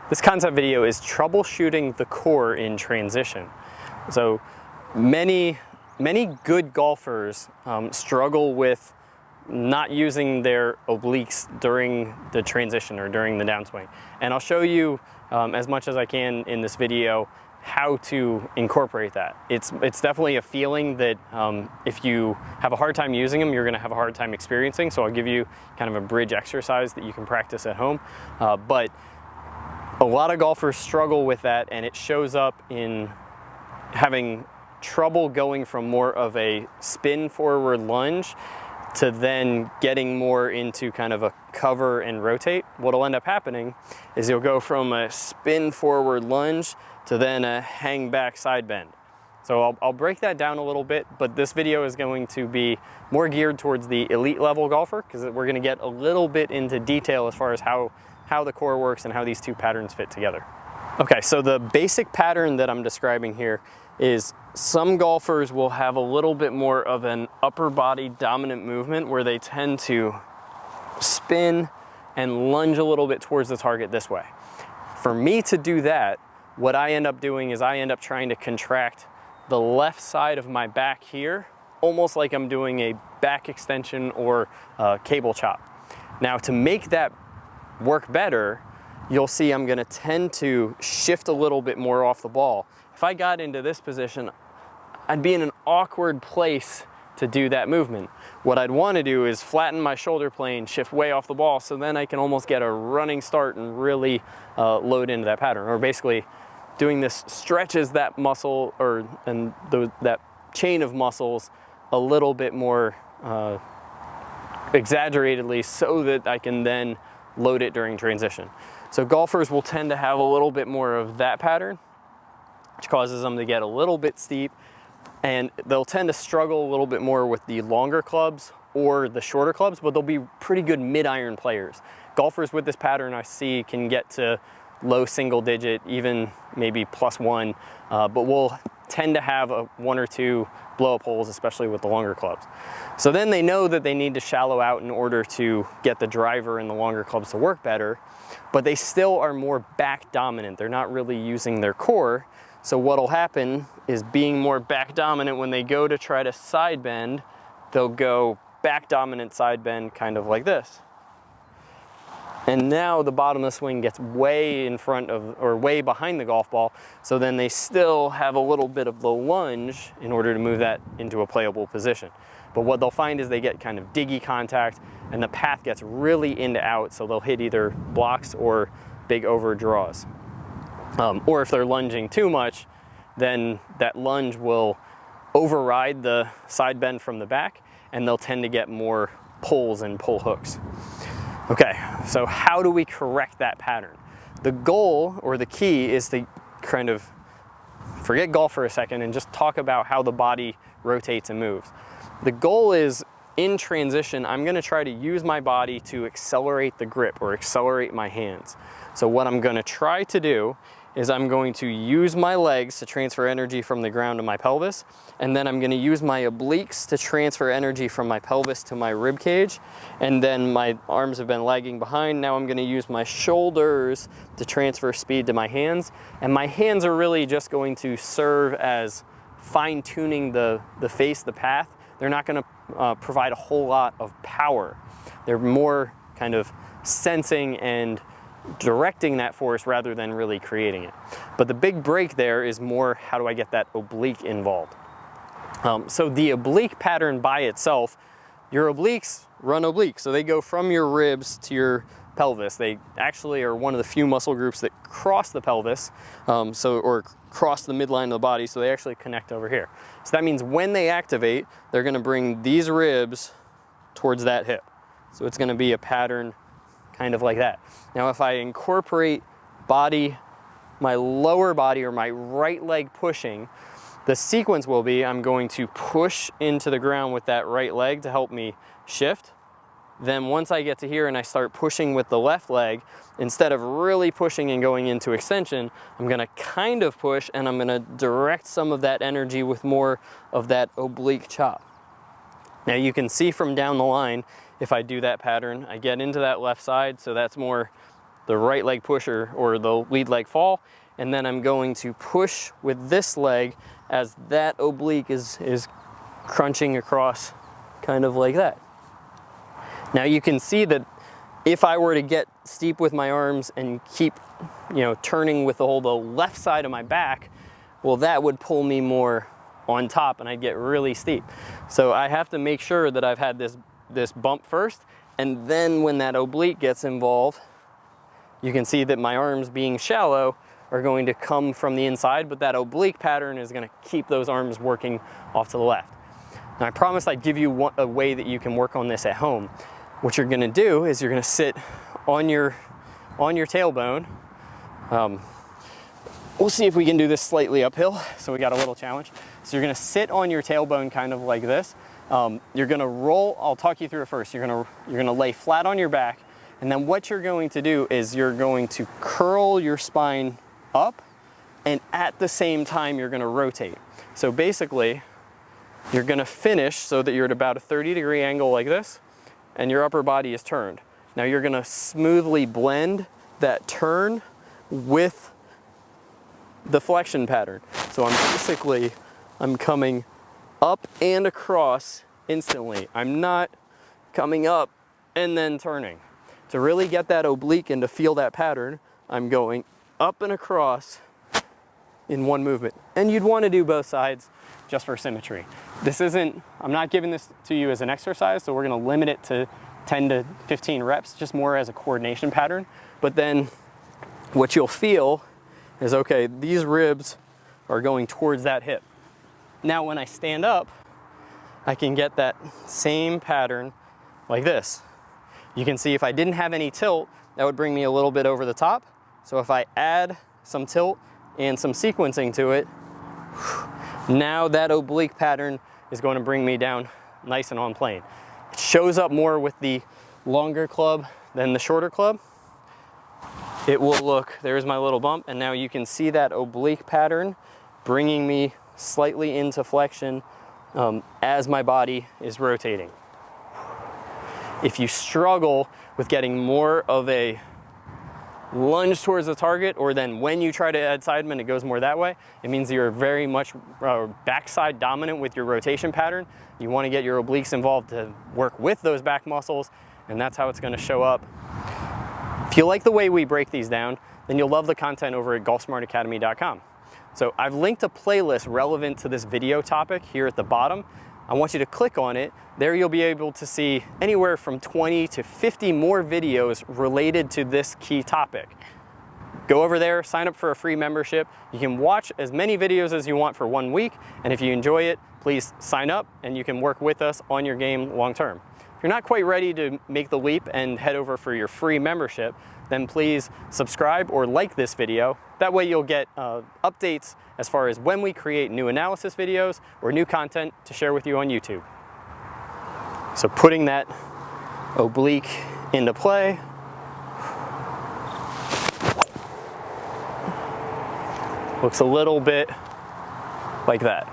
This concept video is troubleshooting the core in transition. So many good golfers struggle with not using their obliques during the transition or during the downswing. And I'll show you as much as I can in this video how to incorporate that. It's definitely a feeling that if you have a hard time using them, you're gonna have a hard time experiencing. So I'll give you kind of a bridge exercise that you can practice at home. But a lot of golfers struggle with that, and it shows up in having trouble going from more of a spin forward lunge to then getting more into kind of a cover and rotate. What'll end up happening is you'll go from a spin forward lunge to then a hang back side bend. So I'll break that down a little bit, but this video is going to be more geared towards the elite level golfer, because we're gonna get a little bit into detail as far as how the core works and how these two patterns fit together. Okay, so the basic pattern that I'm describing here is some golfers will have a little bit more of an upper body dominant movement where they tend to spin and lunge a little bit towards the target this way. For me to do that, what I end up doing is I end up trying to contract the left side of my back here, almost like I'm doing a back extension or a cable chop. Now, to make that work better, you'll see I'm gonna tend to shift a little bit more off the ball. If I got into this position, I'd be in an awkward place to do that movement. What I'd wanna do is flatten my shoulder plane, shift way off the ball, so then I can almost get a running start and really load into that pattern. Or basically, doing this stretches that muscle that chain of muscles a little bit more exaggeratedly so that I can then load it during transition. So golfers will tend to have a little bit more of that pattern, which causes them to get a little bit steep, and they'll tend to struggle a little bit more with the longer clubs or the shorter clubs, but they'll be pretty good mid-iron players. Golfers with this pattern I see can get to low single digit, even maybe +1, but we'll tend to have one or two blow-up holes, especially with the longer clubs. So then they know that they need to shallow out in order to get the driver and the longer clubs to work better, but they still are more back dominant. They're not really using their core. So what'll happen is, being more back dominant, when they go to try to side bend, they'll go back dominant side bend, kind of like this. And now the bottom of the swing gets way in front of, or way behind the golf ball, so then they still have a little bit of the lunge in order to move that into a playable position. But what they'll find is they get kind of diggy contact, and the path gets really into out, so they'll hit either blocks or big overdraws. Or if they're lunging too much, then that lunge will override the side bend from the back, and they'll tend to get more pulls and pull hooks. Okay, so how do we correct that pattern? The goal, or the key, is to kind of forget golf for a second and just talk about how the body rotates and moves. The goal is, in transition, I'm gonna try to use my body to accelerate the grip or accelerate my hands. So what I'm gonna try to do is I'm going to use my legs to transfer energy from the ground to my pelvis, and then I'm gonna use my obliques to transfer energy from my pelvis to my rib cage, and then my arms have been lagging behind. Now I'm gonna use my shoulders to transfer speed to my hands, and my hands are really just going to serve as fine-tuning the face, the path. They're not gonna provide a whole lot of power. They're more kind of sensing and directing that force rather than really creating it. But the big break there is more, how do I get that oblique involved? So the oblique pattern by itself, your obliques run oblique. So they go from your ribs to your pelvis. They actually are one of the few muscle groups that cross the pelvis, or cross the midline of the body, so they actually connect over here. So that means when they activate, they're gonna bring these ribs towards that hip. So it's gonna be a pattern kind of like that. Now if I incorporate my lower body or my right leg pushing, the sequence will be, I'm going to push into the ground with that right leg to help me shift. Then once I get to here and I start pushing with the left leg, instead of really pushing and going into extension, I'm gonna kind of push, and I'm gonna direct some of that energy with more of that oblique chop. Now you can see from down the line, if I do that pattern, I get into that left side, so that's more the right leg pusher or the lead leg fall, and then I'm going to push with this leg as that oblique is crunching across, kind of like that. Now you can see that if I were to get steep with my arms and keep, you know, turning with the left side of my back, well, that would pull me more on top and I'd get really steep. So I have to make sure that I've had this bump first, and then when that oblique gets involved, you can see that my arms, being shallow, are going to come from the inside, but that oblique pattern is going to keep those arms working off to the left. Now I promised I'd give you a way that you can work on this at home. What you're going to do is you're going to sit on your tailbone. We'll see if we can do this slightly uphill, so we got a little challenge. So you're going to sit on your tailbone kind of like this. You're going to roll. I'll talk you through it first. You're going to lay flat on your back, and then what you're going to do is you're going to curl your spine up, and at the same time you're going to rotate. So basically you're going to finish so that you're at about a 30-degree angle like this, and your upper body is turned. Now you're going to smoothly blend that turn with the flexion pattern. So I'm coming up and across instantly. I'm not coming up and then turning. To really get that oblique and to feel that pattern, I'm going up and across in one movement. And you'd want to do both sides just for symmetry. I'm not giving this to you as an exercise, so we're going to limit it to 10 to 15 reps, just more as a coordination pattern. But then what you'll feel is, okay, these ribs are going towards that hip. Now when I stand up, I can get that same pattern like this. You can see if I didn't have any tilt, that would bring me a little bit over the top. So if I add some tilt and some sequencing to it, now that oblique pattern is going to bring me down nice and on plane. It shows up more with the longer club than the shorter club. It will look, there's my little bump, and now you can see that oblique pattern bringing me slightly into flexion as my body is rotating. If you struggle with getting more of a lunge towards the target, or then when you try to add sideman, it goes more that way, it means you're very much backside dominant with your rotation pattern. You want to get your obliques involved to work with those back muscles, and that's how it's going to show up. If you like the way we break these down, then you'll love the content over at golfsmartacademy.com. So I've linked a playlist relevant to this video topic here at the bottom. I want you to click on it. There you'll be able to see anywhere from 20 to 50 more videos related to this key topic. Go over there, sign up for a free membership. You can watch as many videos as you want for 1 week, and if you enjoy it, please sign up and you can work with us on your game long term. If you're not quite ready to make the leap and head over for your free membership, then please subscribe or like this video. That way you'll get updates as far as when we create new analysis videos or new content to share with you on YouTube. So putting that oblique into play. Looks a little bit like that.